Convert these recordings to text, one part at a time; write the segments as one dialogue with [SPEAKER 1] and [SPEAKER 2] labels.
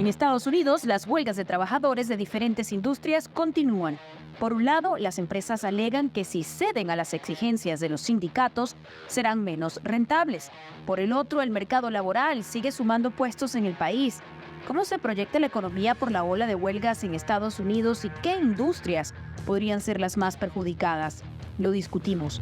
[SPEAKER 1] Estados Unidos, las huelgas de trabajadores de diferentes industrias continúan. Por un lado, las empresas alegan que si ceden a las exigencias de los sindicatos, serán menos rentables. Por el otro, el mercado laboral sigue sumando puestos en el país. ¿Cómo se proyecta la economía por la ola de huelgas en Estados Unidos y qué industrias podrían ser las más perjudicadas? Lo discutimos.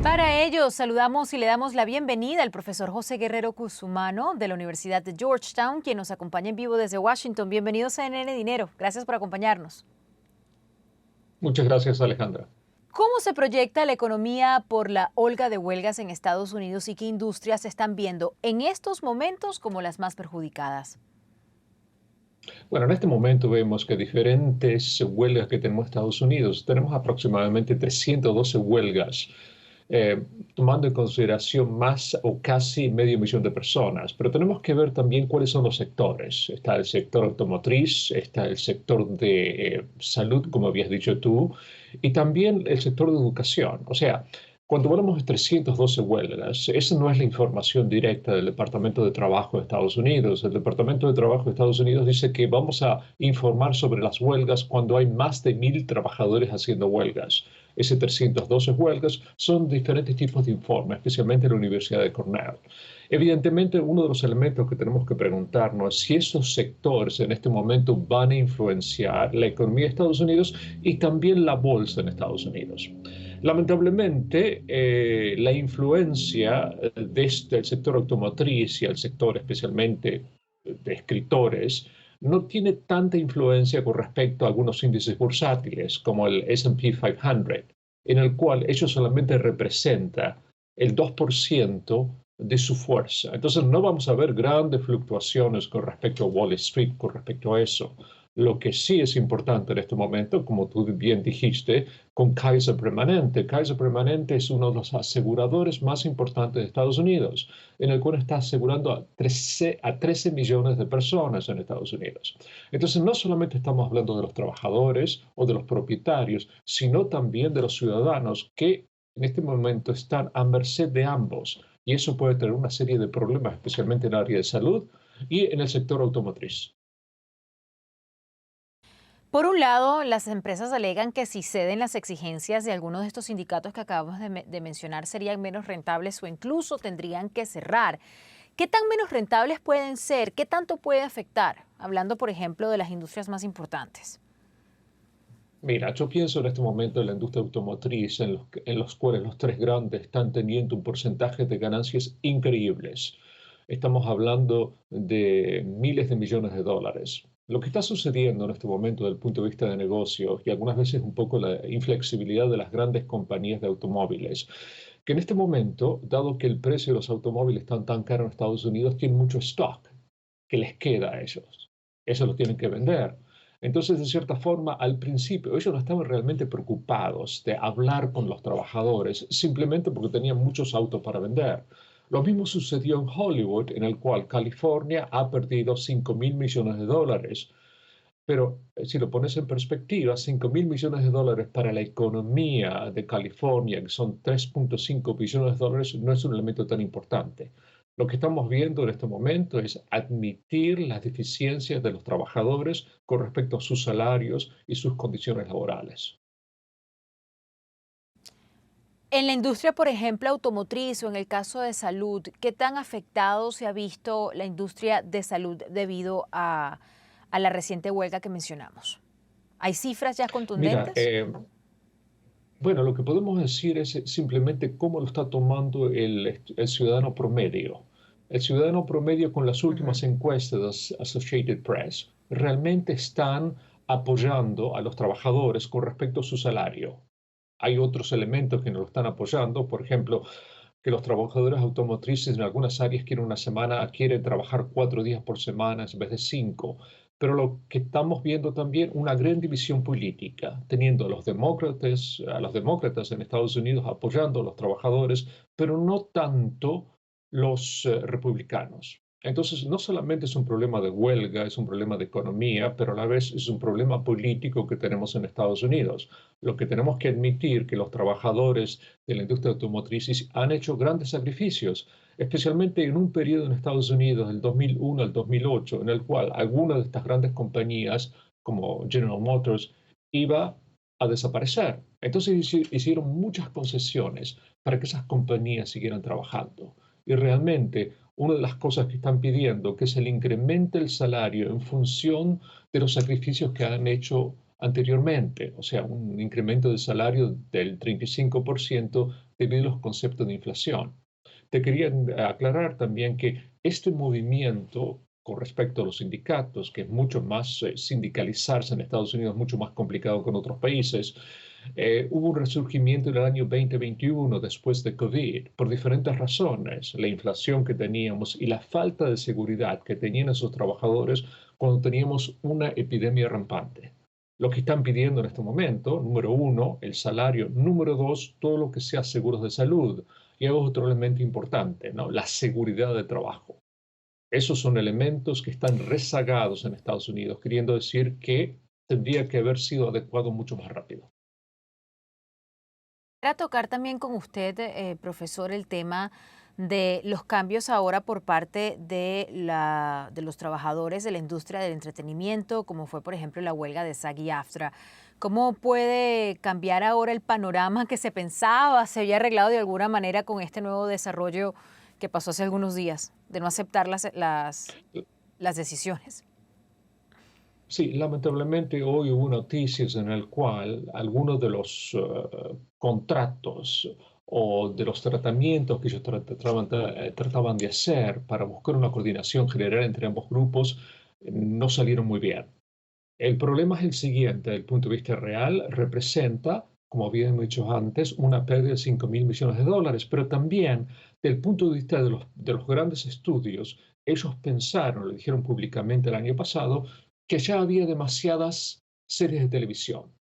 [SPEAKER 2] Para ello, saludamos y le damos la bienvenida al profesor José Guerrero Cusumano de la Universidad de Georgetown, quien nos acompaña en vivo desde Washington. Bienvenidos a NN Dinero. Gracias por acompañarnos.
[SPEAKER 3] Muchas gracias, Alejandra.
[SPEAKER 2] ¿Cómo se proyecta la economía por la olga de huelgas en Estados Unidos y qué industrias se están viendo en estos momentos como las más perjudicadas?
[SPEAKER 3] Bueno, en este momento vemos que diferentes huelgas que tenemos en Estados Unidos, tenemos aproximadamente 312 huelgas, tomando en consideración más o casi medio millón de personas. Pero tenemos que ver también cuáles son los sectores. Está el sector automotriz, está el sector de salud, como habías dicho tú, y también el sector de educación. O sea, cuando hablamos de 312 huelgas, esa no es la información directa del Departamento de Trabajo de Estados Unidos. El Departamento de Trabajo de Estados Unidos dice que vamos a informar sobre las huelgas cuando hay más de 1.000 trabajadores haciendo huelgas. Ese 312 huelgas son diferentes tipos de informes, especialmente en la Universidad de Cornell. Evidentemente, uno de los elementos que tenemos que preguntarnos es si esos sectores en este momento van a influenciar la economía de Estados Unidos y también la bolsa en Estados Unidos. Lamentablemente, la influencia desde el sector automotriz y el sector especialmente de escritores no tiene tanta influencia con respecto a algunos índices bursátiles como el S&P 500, en el cual ellos solamente representa el 2% de su fuerza. Entonces no vamos a ver grandes fluctuaciones con respecto a Wall Street, con respecto a eso. Lo que sí es importante en este momento, como tú bien dijiste, con Kaiser Permanente. Kaiser Permanente es uno de los aseguradores más importantes de Estados Unidos, en el cual está asegurando a 13 millones de personas en Estados Unidos. Entonces, no solamente estamos hablando de los trabajadores o de los propietarios, sino también de los ciudadanos que en este momento están a merced de ambos. Y eso puede tener una serie de problemas, especialmente en el área de salud y en el sector automotriz.
[SPEAKER 2] Por un lado, las empresas alegan que si ceden las exigencias de algunos de estos sindicatos que acabamos de mencionar serían menos rentables o incluso tendrían que cerrar. ¿Qué tan menos rentables pueden ser? ¿Qué tanto puede afectar? Hablando, por ejemplo, de las industrias más importantes.
[SPEAKER 3] Mira, yo pienso en este momento en la industria automotriz, en los cuales los tres grandes están teniendo un porcentaje de ganancias increíbles. Estamos hablando de miles de millones de dólares. Lo que está sucediendo en este momento desde el punto de vista de negocios y algunas veces un poco la inflexibilidad de las grandes compañías de automóviles, que en este momento, dado que el precio de los automóviles están tan caro en Estados Unidos, tienen mucho stock que les queda a ellos. Eso lo tienen que vender. Entonces, de cierta forma, al principio ellos no estaban realmente preocupados de hablar con los trabajadores, simplemente porque tenían muchos autos para vender. Lo mismo sucedió en Hollywood, en el cual California ha perdido 5.000 millones de dólares. Pero si lo pones en perspectiva, 5.000 millones de dólares para la economía de California, que son 3,5 billones de dólares, no es un elemento tan importante. Lo que estamos viendo en este momento es admitir las deficiencias de los trabajadores con respecto a sus salarios y sus condiciones laborales.
[SPEAKER 2] En la industria, por ejemplo, automotriz o en el caso de salud, ¿qué tan afectado se ha visto la industria de salud debido a la reciente huelga que mencionamos? ¿Hay cifras ya
[SPEAKER 3] Mira,
[SPEAKER 2] contundentes?
[SPEAKER 3] bueno, lo que podemos decir es simplemente cómo lo está tomando el ciudadano promedio. El ciudadano promedio con las
[SPEAKER 2] Ujú.
[SPEAKER 3] últimas encuestas de Associated Press realmente están apoyando a los trabajadores con respecto a su salario. Hay otros elementos que no lo están apoyando, por ejemplo, que los trabajadores automotrices en algunas áreas quieren trabajar 4 días por semana en vez de 5. Pero lo que estamos viendo también una gran división política, teniendo a los demócratas en Estados Unidos apoyando a los trabajadores, pero no tanto los republicanos. Entonces, no solamente es un problema de huelga, es un problema de economía, pero a la vez es un problema político que tenemos en Estados Unidos. Lo que tenemos que admitir que los trabajadores de la industria automotriz han hecho grandes sacrificios, especialmente en un periodo en Estados Unidos del 2001 al 2008, en el cual algunas de estas grandes compañías, como General Motors, iba a desaparecer. Entonces hicieron muchas concesiones para que esas compañías siguieran trabajando. Y realmente una de las cosas que están pidiendo que es el incremento del salario en función de los sacrificios que han hecho anteriormente, o sea, un incremento del salario del 35% debido a los conceptos de inflación. Te quería aclarar también que este movimiento con respecto a los sindicatos, que es mucho más sindicalizarse en Estados Unidos, es mucho más complicado que en otros países, hubo un resurgimiento en el año 2021 después de COVID por diferentes razones, la inflación que teníamos y la falta de seguridad que tenían esos trabajadores cuando teníamos una epidemia rampante. Lo que están pidiendo en este momento, número uno, el salario, número dos, todo lo que sea seguros de salud. Y hay otro elemento importante, ¿no? La seguridad de trabajo. Esos son elementos que están rezagados en Estados Unidos, queriendo decir que tendría que haber sido adecuado mucho más rápido.
[SPEAKER 2] Quisiera tocar también con usted, profesor, el tema de los cambios ahora por parte de los trabajadores de la industria del entretenimiento, como fue, por ejemplo, la huelga de SAG-AFTRA. ¿Cómo puede cambiar ahora el panorama que se pensaba, se había arreglado de alguna manera con este nuevo desarrollo que pasó hace algunos días, de no aceptar las decisiones?
[SPEAKER 3] Sí, lamentablemente hoy hubo noticias en el cual algunos de los contratos o de los tratamientos que ellos trataban de hacer para buscar una coordinación general entre ambos grupos no salieron muy bien. El problema es el siguiente, desde el punto de vista real, representa, como habíamos dicho antes, una pérdida de 5.000 millones de dólares, pero también, desde el punto de vista de los grandes estudios, ellos pensaron, lo dijeron públicamente el año pasado, que ya había demasiadas series de televisión,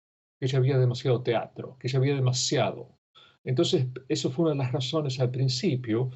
[SPEAKER 3] que ya había demasiado teatro, que ya había demasiado. Entonces, eso fue una de las razones al principio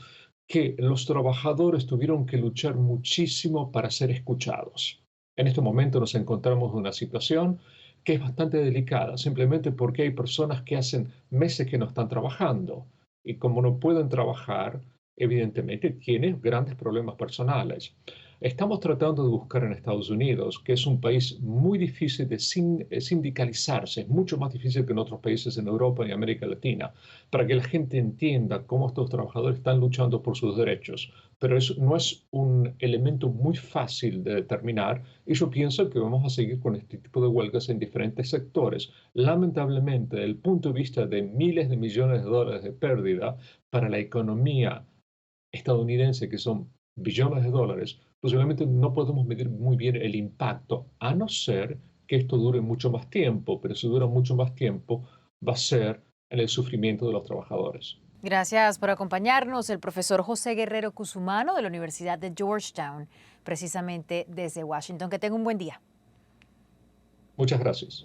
[SPEAKER 3] que los trabajadores tuvieron que luchar muchísimo para ser escuchados. En este momento nos encontramos en una situación que es bastante delicada, simplemente porque hay personas que hacen meses que no están trabajando y como no pueden trabajar, evidentemente tienen grandes problemas personales. Estamos tratando de buscar en Estados Unidos, que es un país muy difícil de sindicalizarse, es mucho más difícil que en otros países en Europa y América Latina, para que la gente entienda cómo estos trabajadores están luchando por sus derechos. Pero eso no es un elemento muy fácil de determinar y yo pienso que vamos a seguir con este tipo de huelgas en diferentes sectores. Lamentablemente, desde el punto de vista de miles de millones de dólares de pérdida para la economía estadounidense, que son billones de dólares, posiblemente no podemos medir muy bien el impacto, a no ser que esto dure mucho más tiempo, pero si dura mucho más tiempo, va a ser en el sufrimiento de los trabajadores.
[SPEAKER 2] Gracias por acompañarnos, el profesor José Guerrero Cusumano de la Universidad de Georgetown, precisamente desde Washington. Que tenga un buen día.
[SPEAKER 3] Muchas gracias.